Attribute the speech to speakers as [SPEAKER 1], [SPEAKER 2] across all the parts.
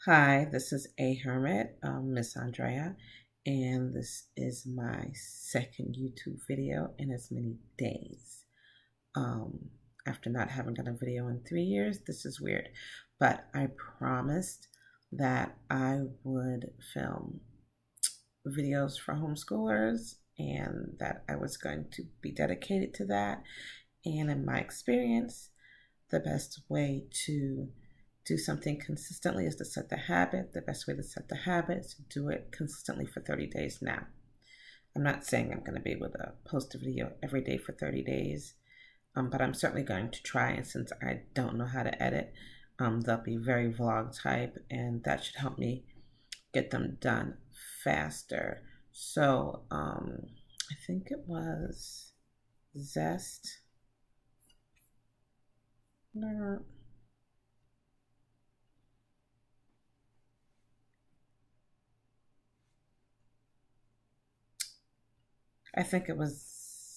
[SPEAKER 1] Hi, this is A Hermit, Miss Andrea, and this is my second YouTube video in as many days. Um, After not having done a video in 3 years, this is weird, but I promised that I would film videos for homeschoolers and that I was going to be dedicated to that. And in my experience, the best way to do something consistently is to set the habit. The best way to set the habit is to do it consistently for 30 days now. I'm not saying I'm going to be able to post a video every day for 30 days, but I'm certainly going to try. And since I don't know how to edit, they'll be very vlog type, and that should help me get them done faster. So I think it was Zest. No. I think it was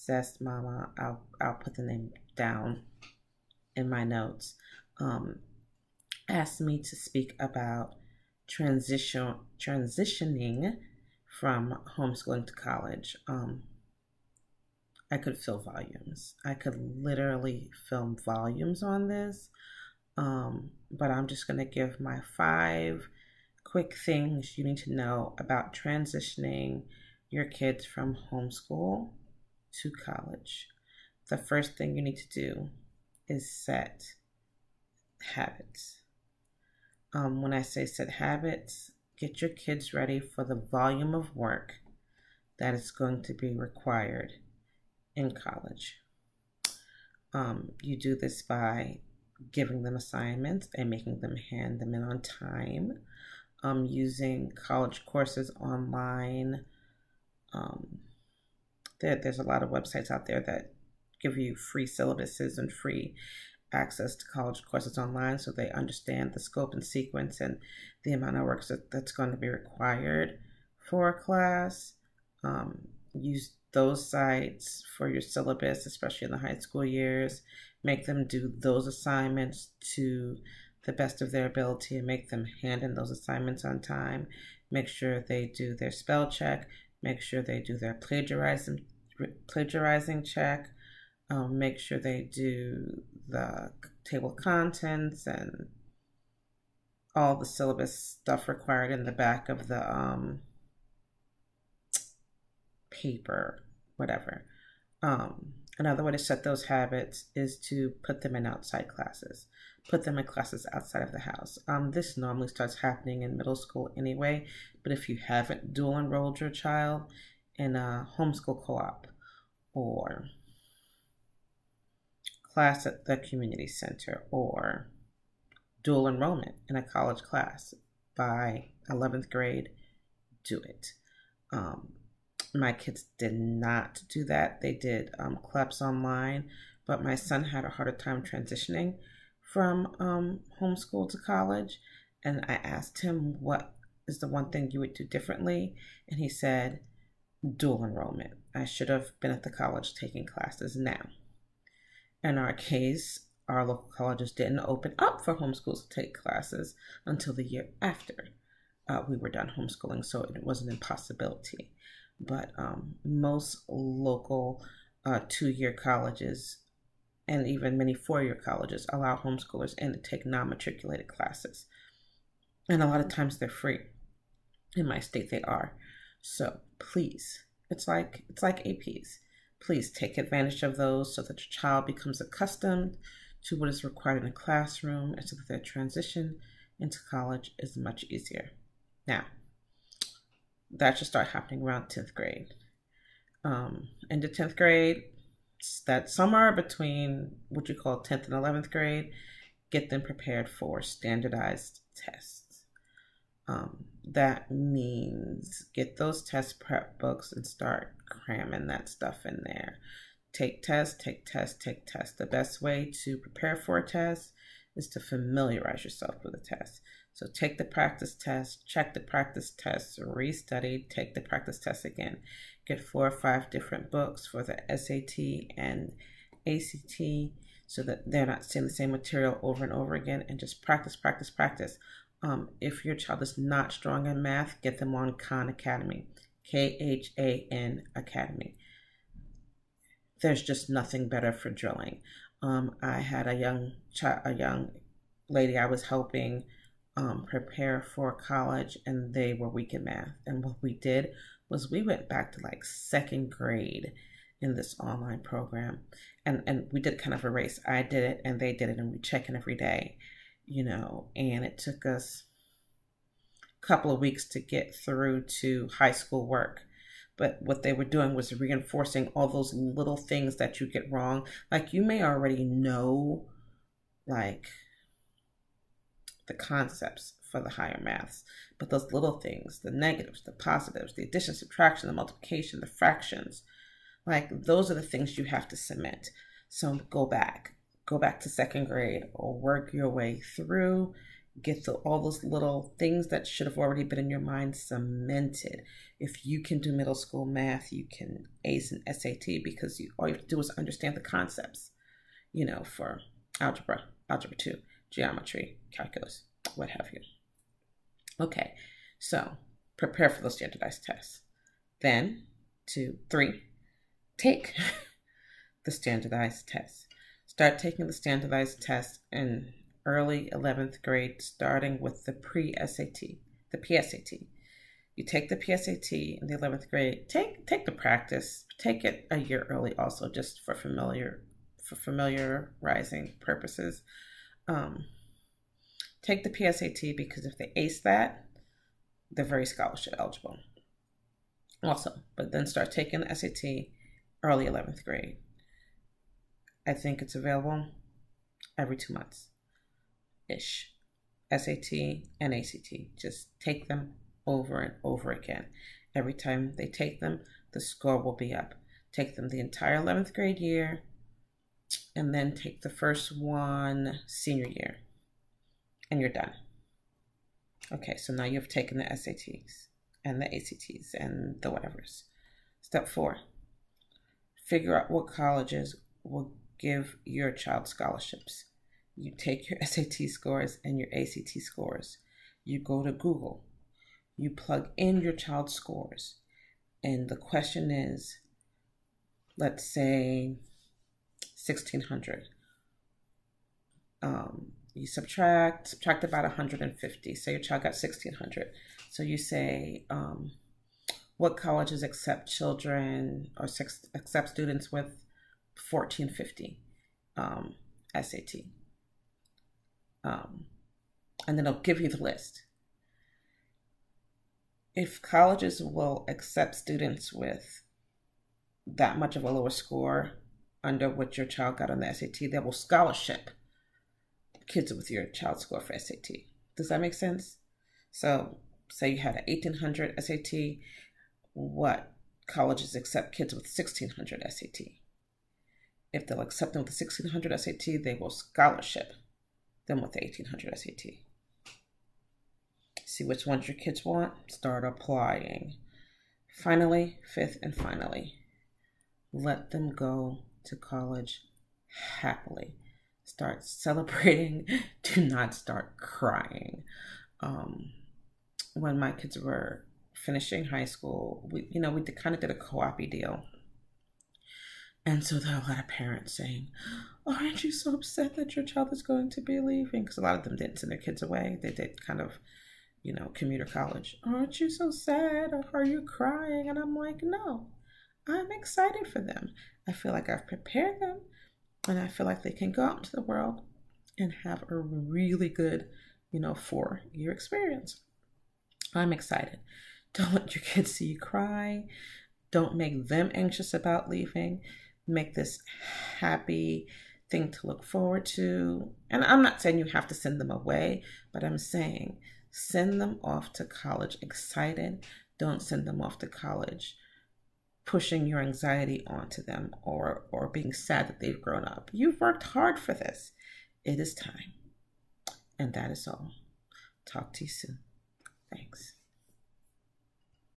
[SPEAKER 1] Zest Mama. I'll put the name down in my notes. Asked me to speak about transitioning from homeschooling to college. I could fill volumes. I could literally film volumes on this. But I'm just going to give my 5 quick things you need to know about transitioning your kids from homeschool to college. The first thing you need to do is set habits. When I say set habits, get your kids ready for the volume of work that is going to be required in college. You do this by giving them assignments and making them hand them in on time, using college courses online. There's a lot of websites out there that give you free syllabuses and free access to college courses online, so they understand the scope and sequence and the amount of work that's going to be required for a class. Use those sites for your syllabus, especially in the high school years. Make them do those assignments to the best of their ability and make them hand in those assignments on time. Make sure they do their spell check. Make sure they do their plagiarizing check. Make sure they do the table of contents and all the syllabus stuff required in the back of the paper, whatever. Another way to set those habits is to put them in outside classes. Put them in classes outside of the house. This normally starts happening in middle school anyway, but if you haven't dual enrolled your child in a homeschool co-op or class at the community center or dual enrollment in a college class by 11th grade, do it. My kids did not do that. They did clubs online, but my son had a harder time transitioning from homeschool to college. And I asked him, what is the one thing you would do differently? And he said, dual enrollment. I should have been at the college taking classes now. In our case, our local colleges didn't open up for homeschools to take classes until the year after we were done homeschooling, so it was an impossibility. But most local 2-year colleges and even many 4-year colleges allow homeschoolers in to take non-matriculated classes. And a lot of times they're free. In my state they are. So please, it's like APs. Please take advantage of those so that your child becomes accustomed to what is required in a classroom and so that their transition into college is much easier. Now, that should start happening around 10th grade. Into 10th grade, that's somewhere between what you call 10th and 11th grade. Get them prepared for standardized tests. That means get those test prep books and start cramming that stuff in there. Take tests, take tests, take tests. The best way to prepare for a test is to familiarize yourself with a test. So take the practice test, check the practice tests, restudy, take the practice test again. Get 4 or 5 different books for the SAT and ACT so that they're not seeing the same material over and over again, and just practice, practice, practice. If your child is not strong in math, get them on Khan Academy, Khan Academy. There's just nothing better for drilling. I had a young lady I was helping prepare for college, and they were weak in math. And what we did was we went back to like second grade in this online program, and we did kind of a race. I did it and they did it, and we check in every day, and it took us a couple of weeks to get through to high school work. But what they were doing was reinforcing all those little things that you get wrong. Like, you may already know, like, the concepts for the higher maths, but those little things, the negatives, the positives, the addition, subtraction, the multiplication, the fractions, like, those are the things you have to cement. So go back to second grade, or work your way through, get all those little things that should have already been in your mind cemented. If you can do middle school math, you can ace an SAT, because all you have to do is understand the concepts, for algebra 2, geometry, calculus, what have you. Okay, so prepare for those standardized tests. Then, 2, 3, take the standardized tests. Start taking the standardized tests in early 11th grade, starting with the PSAT. You take the PSAT in the 11th grade. Take the practice. Take it a year early, also, just for familiarizing purposes. Take the PSAT, because if they ace that, they're very scholarship eligible. Also, but then start taking the SAT early 11th grade. I think it's available every 2 months-ish. SAT and ACT. Just take them over and over again. Every time they take them, the score will be up. Take them the entire 11th grade year, and then take the first one senior year, and you're done. Okay, so now you've taken the SATs and the ACTs and the whatevers. Step 4, figure out what colleges will give your child scholarships. You take your SAT scores and your ACT scores. You go to Google. You plug in your child's scores. And the question is, let's say 1,600. You subtract about 150. Say your child got 1,600. So you say, what colleges accept children or accept students with 1,450 SAT? And then it'll give you the list. If colleges will accept students with that much of a lower score under what your child got on the SAT, they will scholarship kids with your child's score for SAT. Does that make sense? So say you had an 1,800 SAT, what colleges accept kids with 1,600 SAT? If they'll accept them with the 1,600 SAT, they will scholarship them with the 1,800 SAT. See which ones your kids want, start applying. Finally, fifth and finally, let them go to college happily. Start celebrating. Do not start crying. When my kids were finishing high school, we kind of did a co-op deal. And so there are a lot of parents saying, "Oh, aren't you so upset that your child is going to be leaving?" Because a lot of them didn't send their kids away. They did kind of, commuter college. "Aren't you so sad? Or are you crying?" And I'm like, no, I'm excited for them. I feel like I've prepared them, and I feel like they can go out into the world and have a really good, 4-year experience. I'm excited. Don't let your kids see you cry. Don't make them anxious about leaving. Make this happy thing to look forward to. And I'm not saying you have to send them away, but I'm saying send them off to college excited. Don't send them off to college pushing your anxiety onto them or being sad that they've grown up. You've worked hard for this. It is time. And that is all. Talk to you soon. Thanks.